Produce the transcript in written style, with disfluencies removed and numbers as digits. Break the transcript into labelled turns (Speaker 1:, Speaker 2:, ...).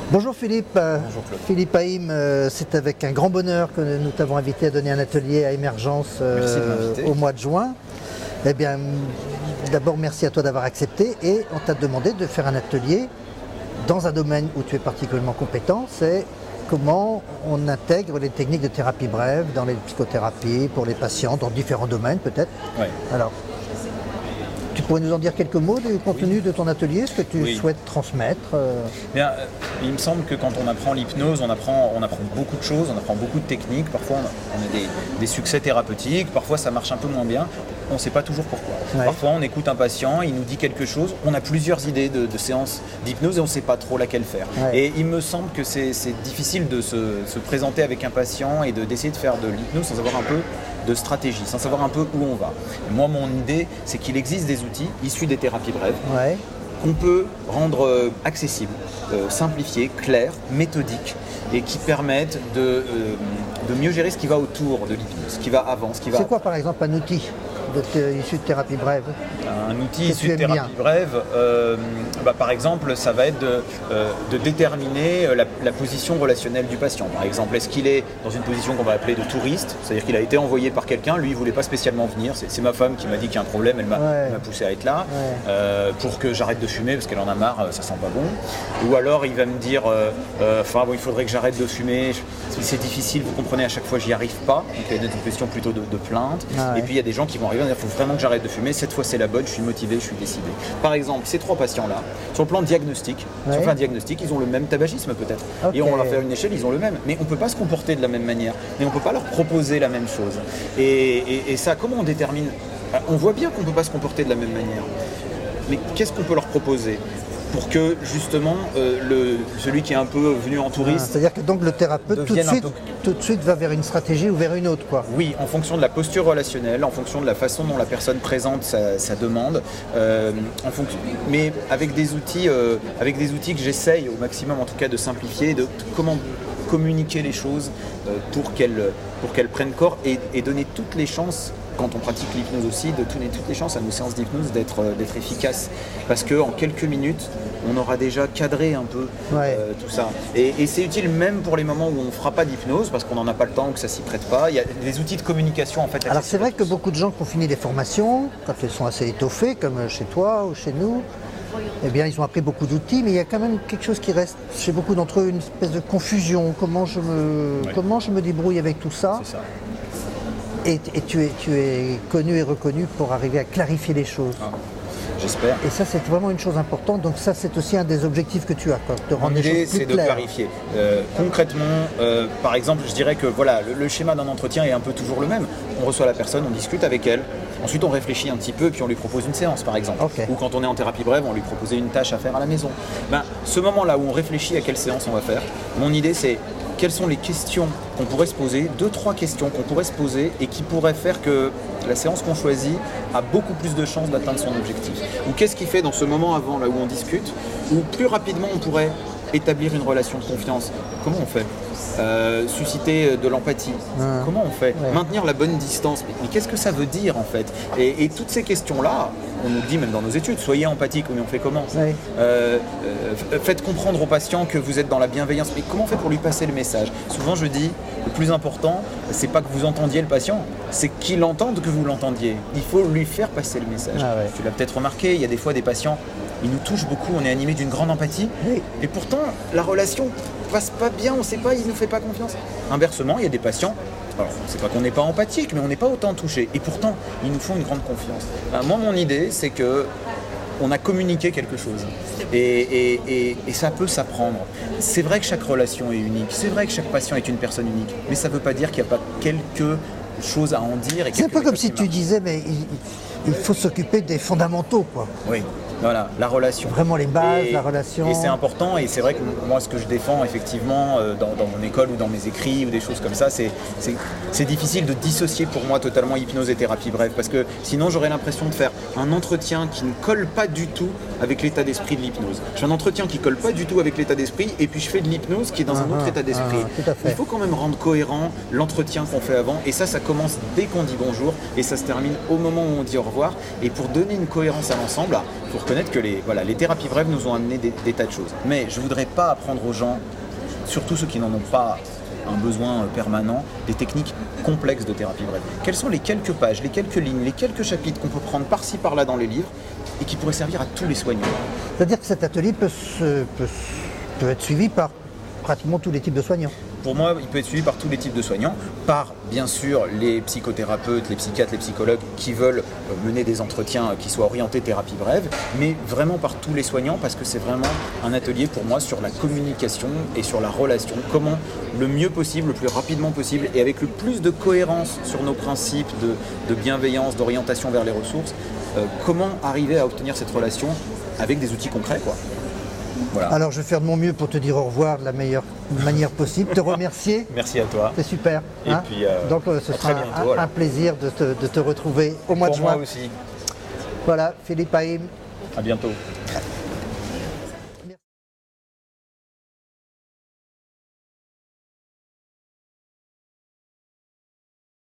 Speaker 1: Bonjour Philippe.
Speaker 2: Bonjour Claude.
Speaker 1: Philippe Haïm, c'est avec un grand bonheur que nous t'avons invité à donner un atelier à Émergence au mois de juin. Eh bien, d'abord merci à toi d'avoir accepté et on t'a demandé de faire un atelier dans un domaine où tu es particulièrement compétent, c'est comment on intègre les techniques de thérapie brève dans les psychothérapies pour les patients, dans différents domaines peut-être.
Speaker 2: Ouais.
Speaker 1: Alors, tu pourrais nous en dire quelques mots du contenu de ton atelier, ce que tu souhaites transmettre
Speaker 2: Bien, il me semble que quand on apprend l'hypnose, on apprend beaucoup de choses, on apprend beaucoup de techniques. Parfois, on a des succès thérapeutiques, parfois ça marche un peu moins bien. On ne sait pas toujours pourquoi. Ouais. Parfois, on écoute un patient, il nous dit quelque chose, on a plusieurs idées de séances d'hypnose et on ne sait pas trop laquelle faire. Ouais. Et il me semble que c'est difficile de se présenter avec un patient et d'essayer de faire de l'hypnose sans avoir un peu de stratégie, sans savoir un peu où on va. Et moi, mon idée, c'est qu'il existe des outils issus des thérapies brèves qu'on peut rendre accessibles, simplifiés, clairs, méthodiques et qui permettent de mieux gérer ce qui va autour de l'hypnose, ce qui va avant, ce qui va...
Speaker 1: C'est quoi par exemple un outil issu de thérapie brève?
Speaker 2: Un outil issu de thérapie brève, par exemple, ça va être de déterminer la position relationnelle du patient. Par exemple, est-ce qu'il est dans une position qu'on va appeler de touriste, c'est-à-dire qu'il a été envoyé par quelqu'un, lui il ne voulait pas spécialement venir, c'est ma femme qui m'a dit qu'il y a un problème, elle m'a poussé à être là, pour que j'arrête de fumer parce qu'elle en a marre, ça sent pas bon. Ou alors il va me dire, il faudrait que j'arrête de fumer, c'est difficile, vous comprenez, à chaque fois j'y arrive pas, donc il y a une question plutôt de plainte. Et puis il y a des gens qui vont arriver, il faut vraiment que j'arrête de fumer, cette fois c'est la bonne, je suis motivé, je suis décidé. Par exemple, ces trois patients-là, sur le plan diagnostic, si on fait un diagnostic, ils ont le même tabagisme peut-être. Et on va faire une échelle, ils ont le même. Mais on ne peut pas se comporter de la même manière. Mais on ne peut pas leur proposer la même chose. Et ça, comment on détermine? On voit bien qu'on ne peut pas se comporter de la même manière. Mais qu'est-ce qu'on peut leur proposer pour que justement celui qui est un peu venu en touriste...
Speaker 1: c'est-à-dire que donc le thérapeute tout de suite va vers une stratégie ou vers une autre, quoi.
Speaker 2: Oui, en fonction de la posture relationnelle, en fonction de la façon dont la personne présente sa demande, mais avec des outils que j'essaye au maximum en tout cas de simplifier, de comment communiquer les choses pour qu'elles prennent corps et donner toutes les chances, quand on pratique l'hypnose aussi, de donner toutes les chances à nos séances d'hypnose d'être efficaces. Parce qu'en quelques minutes, on aura déjà cadré un peu tout ça. Et c'est utile même pour les moments où on ne fera pas d'hypnose, parce qu'on n'en a pas le temps ou que ça ne s'y prête pas. Il y a des outils de communication en fait.
Speaker 1: Alors c'est vrai que beaucoup de gens qui ont fini des formations, quand elles sont assez étoffées, comme chez toi ou chez nous, eh bien, ils ont appris beaucoup d'outils, mais il y a quand même quelque chose qui reste chez beaucoup d'entre eux, une espèce de confusion. Comment je me débrouille avec tout ça?
Speaker 2: C'est ça.
Speaker 1: Et tu es connu et reconnu pour arriver à clarifier les choses.
Speaker 2: J'espère.
Speaker 1: Et ça, c'est vraiment une chose importante. Donc ça, c'est aussi un des objectifs que tu as, quoi, de rendre les choses plus claires.
Speaker 2: L'idée, c'est de clarifier. Concrètement, par exemple, je dirais que voilà, le schéma d'un entretien est un peu toujours le même. On reçoit la personne, on discute avec elle. Ensuite, on réfléchit un petit peu, puis on lui propose une séance, par exemple. Ou quand on est en thérapie brève, on lui proposait une tâche à faire à la maison. Ce moment-là où on réfléchit à quelle séance on va faire, mon idée, c'est quelles sont les questions qu'on pourrait se poser, 2-3 questions qu'on pourrait se poser et qui pourraient faire que la séance qu'on choisit a beaucoup plus de chances d'atteindre son objectif. Ou qu'est-ce qui fait dans ce moment avant, là où on discute, où plus rapidement on pourrait établir une relation de confiance. Comment on fait? Susciter de l'empathie. Comment on fait? Maintenir la bonne distance. Mais qu'est-ce que ça veut dire en fait? Et toutes ces questions-là, on nous le dit même dans nos études, soyez empathique, mais on fait comment? Faites comprendre au patient que vous êtes dans la bienveillance. Mais comment on fait pour lui passer le message? Souvent je dis, le plus important, c'est pas que vous entendiez le patient, c'est qu'il entende que vous l'entendiez. Il faut lui faire passer le message. Tu l'as peut-être remarqué, il y a des fois des patients, ils nous touchent beaucoup, on est animé d'une grande empathie, et pourtant la relation passe pas bien, on ne sait pas, il ne nous fait pas confiance. Inversement, il y a des patients, alors c'est pas qu'on n'est pas empathique, mais on n'est pas autant touché, et pourtant ils nous font une grande confiance. Moi, mon idée, c'est que on a communiqué quelque chose, et ça peut s'apprendre. C'est vrai que chaque relation est unique, c'est vrai que chaque patient est une personne unique, mais ça ne veut pas dire qu'il n'y a pas quelque chose à en dire.
Speaker 1: C'est un peu comme si tu disais, mais il faut s'occuper des fondamentaux, quoi.
Speaker 2: Oui. Voilà, la relation.
Speaker 1: Vraiment les bases, la relation.
Speaker 2: Et c'est important, et c'est vrai que moi, ce que je défends effectivement dans mon école ou dans mes écrits ou des choses comme ça, c'est difficile de dissocier pour moi totalement hypnose et thérapie brève, parce que sinon j'aurais l'impression de faire un entretien qui ne colle pas du tout avec l'état d'esprit de l'hypnose. J'ai un entretien qui colle pas du tout avec l'état d'esprit et puis je fais de l'hypnose qui est dans un autre état d'esprit. Il faut quand même rendre cohérent l'entretien qu'on fait avant et ça commence dès qu'on dit bonjour et ça se termine au moment où on dit au revoir. Et pour donner une cohérence à l'ensemble, il faut reconnaître que les thérapies brèves nous ont amené des tas de choses. Mais je voudrais pas apprendre aux gens, surtout ceux qui n'en ont pas un besoin permanent, des techniques complexes de thérapie brève. Quelles sont les quelques pages, les quelques lignes, les quelques chapitres qu'on peut prendre par-ci par-là dans les livres et qui pourraient servir à tous les soignants?
Speaker 1: C'est-à-dire que cet atelier peut être suivi par pratiquement tous les types de soignants.
Speaker 2: Pour moi, il peut être suivi par tous les types de soignants, par bien sûr les psychothérapeutes, les psychiatres, les psychologues qui veulent mener des entretiens qui soient orientés thérapie brève, mais vraiment par tous les soignants parce que c'est vraiment un atelier pour moi sur la communication et sur la relation, comment le mieux possible, le plus rapidement possible et avec le plus de cohérence sur nos principes de bienveillance, d'orientation vers les ressources, comment arriver à obtenir cette relation avec des outils concrets, quoi. Voilà.
Speaker 1: Alors je vais faire de mon mieux pour te dire au revoir de la meilleure manière possible, te remercier.
Speaker 2: Merci à toi.
Speaker 1: C'est super.
Speaker 2: Et puis,
Speaker 1: donc ce sera bientôt, un plaisir de te retrouver au mois de juin.
Speaker 2: Pour moi aussi.
Speaker 1: Voilà, Philippe Haïm.
Speaker 2: À bientôt.